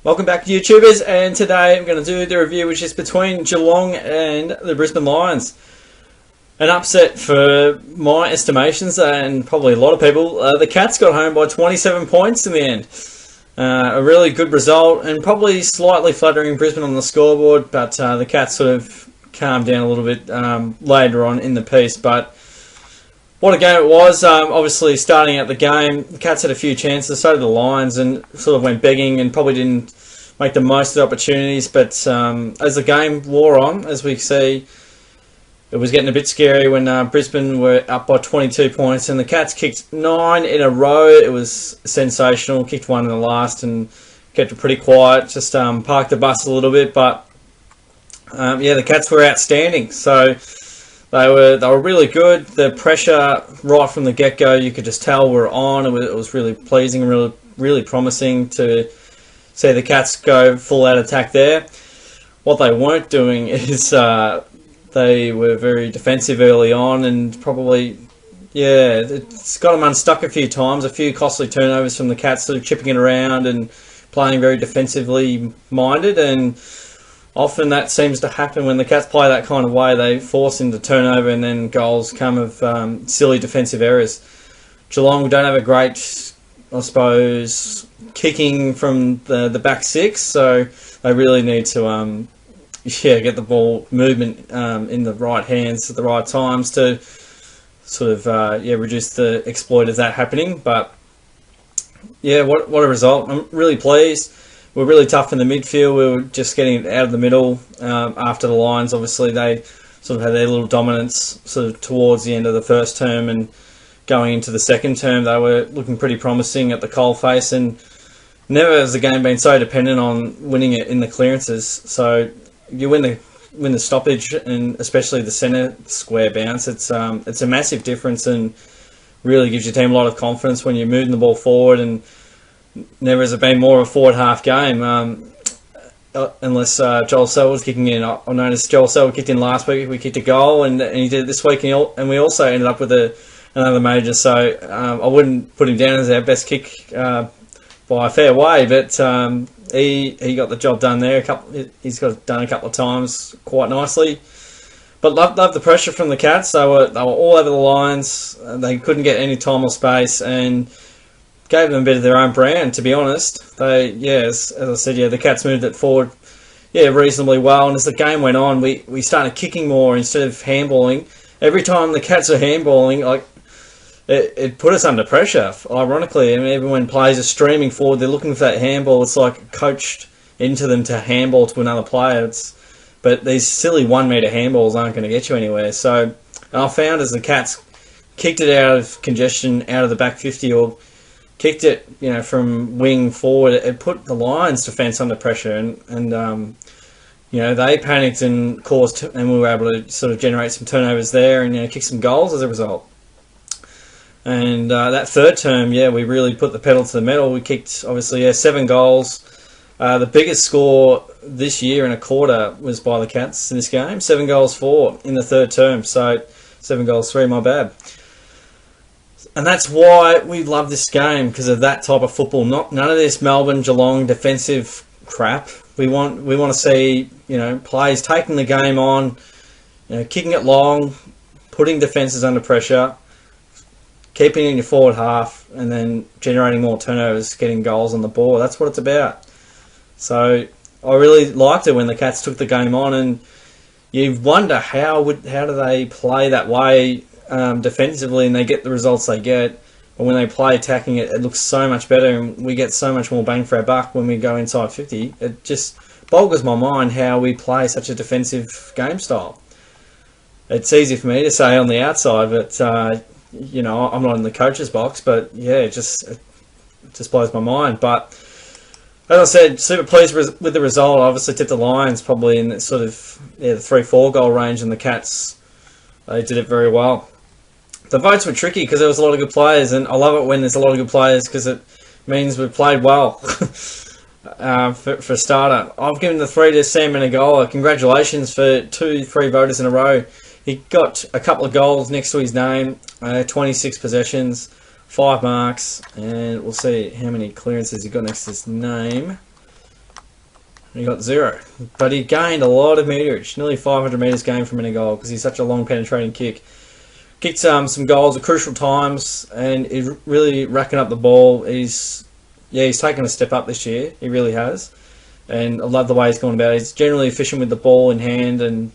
Welcome back, YouTubers, and today I'm going to do the review which is between Geelong and the Brisbane Lions. An upset for my estimations and probably a lot of people. The Cats got home by 27 points in the end. A really good result and probably slightly flattering Brisbane on the scoreboard, but the Cats sort of calmed down a little bit later on in the piece. But what a game it was. Obviously, starting out the game, the Cats had a few chances, so did the Lions, and sort of went begging and probably didn't make the most of the opportunities. But as the game wore on, as we see, it was getting a bit scary when Brisbane were up by 22 points, and the Cats kicked 9 in a row. It was sensational. Kicked one in the last and kept it pretty quiet. Just parked the bus a little bit, but yeah, the Cats were outstanding. So they were really good. The pressure right from the get-go, you could just tell were on. It was really pleasing and really promising to see the Cats go full-out attack there. What they weren't doing is they were very defensive early on, and probably, yeah, it's got them unstuck a few times. A few costly turnovers from the Cats, sort of chipping it around and playing very defensively minded, and often that seems to happen when the Cats play that kind of way. They force into turnover and then goals come of silly defensive errors. Geelong don't have a great, I suppose, kicking from the back six, so they really need to get the ball movement in the right hands at the right times to sort of reduce the exploit of that happening. But yeah, what a result. I'm really pleased. We're really tough in the midfield. We were just getting it out of the middle after the Lions. Obviously, they sort of had their little dominance sort of towards the end of the first term, and going into the second term, they were looking pretty promising at the coalface, and never has the game been so dependent on winning it in the clearances. So you win the stoppage, and especially the centre square bounce. It's a massive difference, and really gives your team a lot of confidence when you're moving the ball forward. And never has it been more of a forward half game, unless Joel Selwood's kicking in. I noticed Joel Selwood kicked in last week. We kicked a goal, and he did it this week, and we also ended up with another major. So I wouldn't put him down as our best kick by a fair way, but he got the job done there. He's got it done a couple of times quite nicely. But love the pressure from the Cats. They were all over the Lions. They couldn't get any time or space, and gave them a bit of their own brand, to be honest. As I said, the Cats moved it forward, reasonably well. And as the game went on, we started kicking more instead of handballing. Every time the Cats are handballing, it put us under pressure. Ironically, I mean, even when players are streaming forward, they're looking for that handball. It's like coached into them to handball to another player. But these silly 1 metre handballs aren't going to get you anywhere. So I found as the Cats kicked it out of congestion, out of the back 50, or kicked it, from wing forward, it put the Lions' defence under pressure, and they panicked and and we were able to sort of generate some turnovers there, and kick some goals as a result. And that third term, we really put the pedal to the metal. We kicked, obviously, 7 goals. The biggest score this year in a quarter was by the Cats in this game. 7 goals 4 in the third term. So 7 goals 3, my bad. And that's why we love this game, because of that type of football. None of this Melbourne Geelong defensive crap. We want to see players taking the game on, kicking it long, putting defences under pressure, keeping it in your forward half, and then generating more turnovers, getting goals on the board. That's what it's about. So I really liked it when the Cats took the game on, and you wonder how do they play that way defensively and they get the results they get. But when they play attacking, it looks so much better, and we get so much more bang for our buck when we go inside 50. It just boggles my mind how we play such a defensive game style. It's easy for me to say on the outside, but I'm not in the coach's box. But it just blows my mind. But as I said, super pleased with the result. I obviously tipped the Lions probably in the sort of the 3-4 goal range, and the Cats, they did it very well. The votes were tricky because there was a lot of good players, and I love it when there's a lot of good players because it means we've played well. For a starter, I've given the 3 to Sam Menegola. Congratulations for 2-3 voters in a row. He got a couple of goals next to his name, 26 possessions, 5 marks, and we'll see how many clearances he got next to his name. He got 0. But he gained a lot of meterage, nearly 500 metres gained from in a goal because he's such a long penetrating kick. Kicked some goals at crucial times and he's really racking up the ball. He's taken a step up this year. He really has. And I love the way he's gone about it. He's generally efficient with the ball in hand and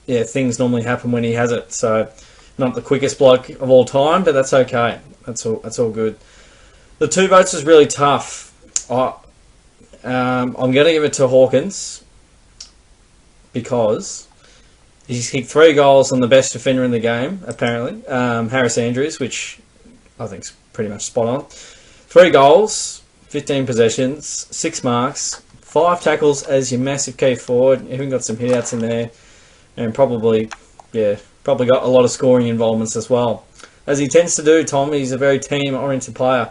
things normally happen when he has it. So not the quickest bloke of all time, but that's okay. That's all good. The 2 votes was really tough. I'm going to give it to Hawkins because he's kicked 3 goals on the best defender in the game, apparently. Harris Andrews, which I think is pretty much spot on. 3 goals, 15 possessions, 6 marks, 5 tackles as your massive key forward. Even got some hit-outs in there. And probably got a lot of scoring involvements as well. As he tends to do, Tom, he's a very team-oriented player.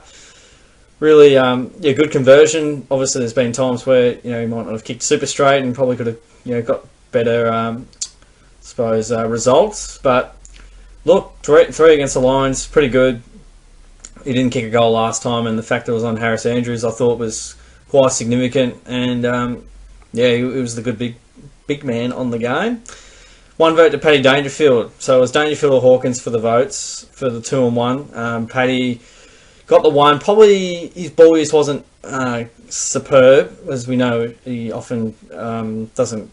Really, good conversion. Obviously, there's been times where he might not have kicked super straight and probably could have got better, results. But look, 3 against the Lions, pretty good. He didn't kick a goal last time, and the fact that it was on Harris Andrews, I thought was quite significant. And he was the good big man on the game. 1 vote to Paddy Dangerfield. So it was Dangerfield or Hawkins for the votes for the 2 and 1. Paddy got the 1. Probably his ball use wasn't superb, as we know. He often doesn't.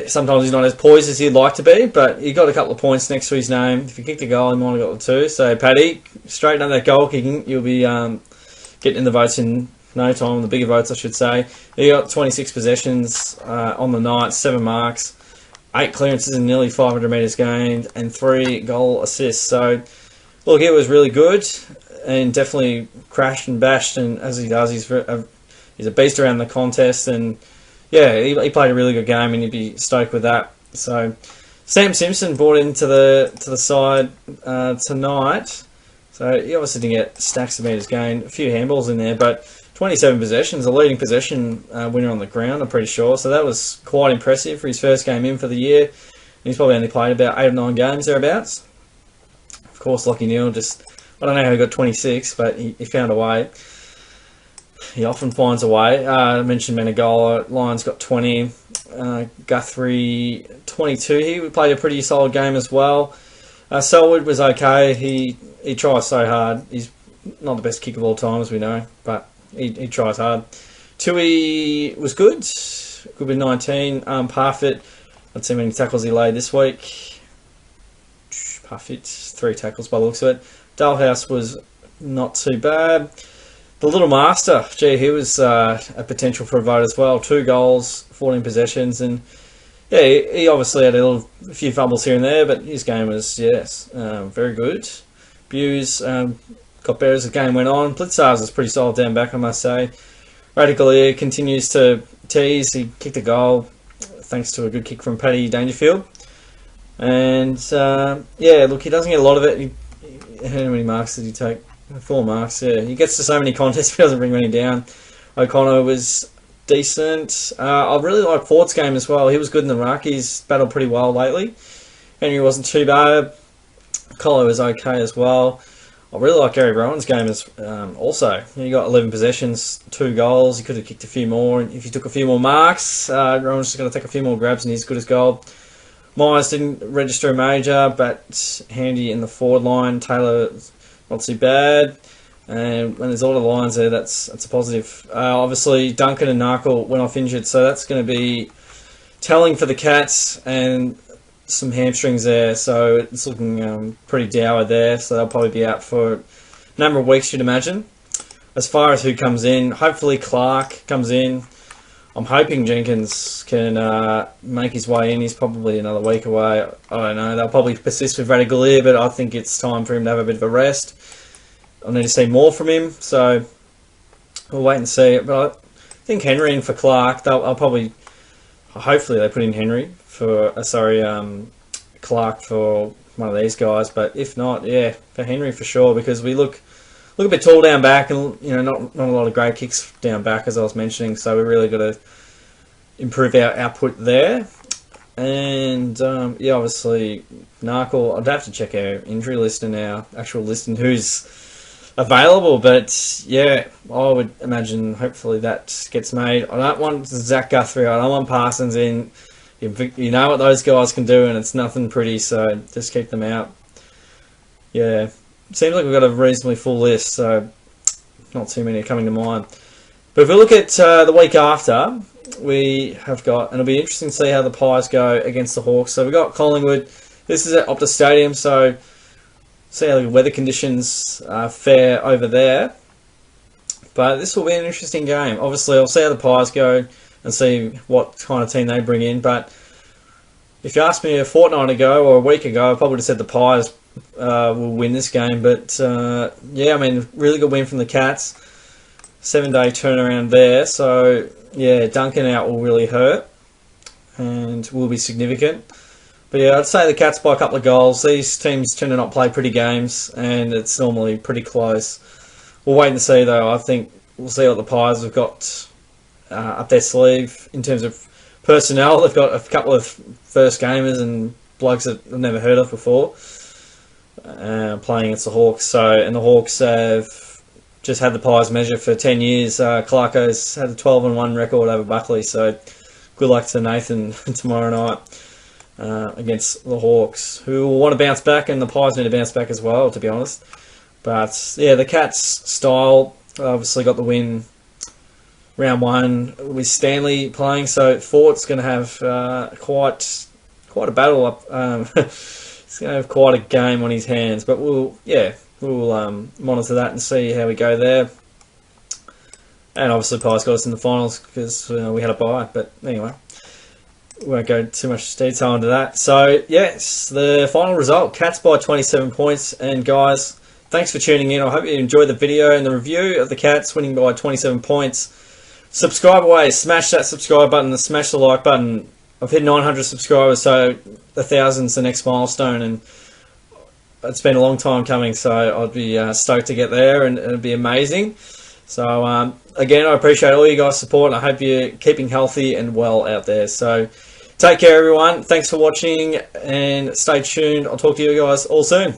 Sometimes he's not as poised as he'd like to be, but he got a couple of points next to his name. If he kicked a goal, he might have got the 2. So Paddy, straighten up that goal kicking. You'll be getting in the votes in no time. The bigger votes, I should say. He got 26 possessions on the night, 7 marks, 8 clearances and nearly 500 metres gained, and 3 goal assists. So, look, it was really good and definitely crashed and bashed. And as he does, he's a beast around the contest. And he played a really good game, and you'd be stoked with that. So, Sam Simpson brought into the side tonight. So he obviously didn't get stacks of metres gained, a few handballs in there, but 27 possessions, a leading possession winner on the ground, I'm pretty sure. So that was quite impressive for his first game in for the year. He's probably only played about 8 or 9 games thereabouts. Of course, Lachie Neale I don't know how he got 26, but he found a way. He often finds a way. I mentioned Menegola. Lions got 20. Guthrie, 22. He played a pretty solid game as well. Selwood was okay. He tries so hard. He's not the best kick of all time, as we know, but he tries hard. Tui was good. Good with 19. Parfitt, let's see how many tackles he laid this week. Parfitt, 3 tackles by the looks of it. Dalhouse was not too bad. The little master, he was a potential for a vote as well. 2 goals, 14 possessions, and he obviously had a few fumbles here and there, but his game was very good. Buse got better as the game went on. Blitzars was pretty solid down back, I must say. Radicalier continues to tease. He kicked a goal thanks to a good kick from Paddy Dangerfield. And look, he doesn't get a lot of it. How many marks did he take? 4 marks, He gets to so many contests, but doesn't bring many down. O'Connor was decent. I really like Fort's game as well. He was good in the ruck. He's battled pretty well lately. Henry wasn't too bad. Colo was okay as well. I really like Gary Rowan's game as also. He got 11 possessions, 2 goals. He could have kicked a few more. And if he took a few more marks, Rowan's just going to take a few more grabs and he's good as gold. Myers didn't register a major, but handy in the forward line. Taylor, not too bad. And when there's all the lines there, that's a positive. Obviously, Duncan and Narkle went off injured, so that's going to be telling for the Cats and some hamstrings there. So it's looking pretty dour there. So they'll probably be out for a number of weeks, you'd imagine. As far as who comes in, hopefully Clark comes in. I'm hoping Jenkins can make his way in. He's probably another week away. I don't know. They'll probably persist with Radicalier, but I think it's time for him to have a bit of a rest. I need to see more from him, so we'll wait and see. But I think Henry in for Clark. Hopefully they put in Henry for Clark for one of these guys. But if not, for Henry for sure, because we look a bit tall down back, and not a lot of great kicks down back, as I was mentioning. So we really got to improve our output there. And obviously Narkle. I'd have to check our injury list and our actual list and who's available. But yeah, I would imagine hopefully that gets made. I don't want Zach Guthrie. I don't want Parsons in. You know what those guys can do, and it's nothing pretty. So just keep them out. Yeah, seems like we've got a reasonably full list. So not too many are coming to mind. But if we look at the week after, we have got, and it'll be interesting to see how the Pies go against the Hawks. So we've got Collingwood. This is at Optus Stadium, so see how the weather conditions fare over there. But this will be an interesting game. Obviously, I'll see how the Pies go and see what kind of team they bring in. But if you asked me a fortnight ago or a week ago, I probably would have said the Pies will win this game. But yeah, I mean, really good win from the Cats. 7-day turnaround there. So yeah, Duncan out will really hurt and will be significant. But yeah, I'd say the Cats by a couple of goals. These teams tend to not play pretty games, and it's normally pretty close. We'll wait and see, though. I think we'll see what the Pies have got up their sleeve in terms of personnel. They've got a couple of first gamers and blokes that I've never heard of before playing against the Hawks. And the Hawks have just had the Pies measure for 10 years. Clarko's had a 12-1 record over Buckley, so good luck to Nathan tomorrow night against the Hawks, who will want to bounce back, and the Pies need to bounce back as well, to be honest. But yeah, the Cats style obviously got the win round one with Stanley playing, so Fort's going to have quite a battle up. He's going to have quite a game on his hands, but we'll monitor that and see how we go there. And obviously, Pies got us in the finals because we had a bye. But anyway, we won't go too much detail into that. So yes, the final result: Cats by 27 points. And guys, thanks for tuning in. I hope you enjoyed the video and the review of the Cats winning by 27 points. Subscribe away, smash that subscribe button, and smash the like button. I've hit 900 subscribers, so 1,000's the next milestone, and it's been a long time coming, so I'd be stoked to get there, and it'd be amazing. So again, I appreciate all you guys' support, and I hope you're keeping healthy and well out there. So take care, everyone. Thanks for watching, and stay tuned. I'll talk to you guys all soon.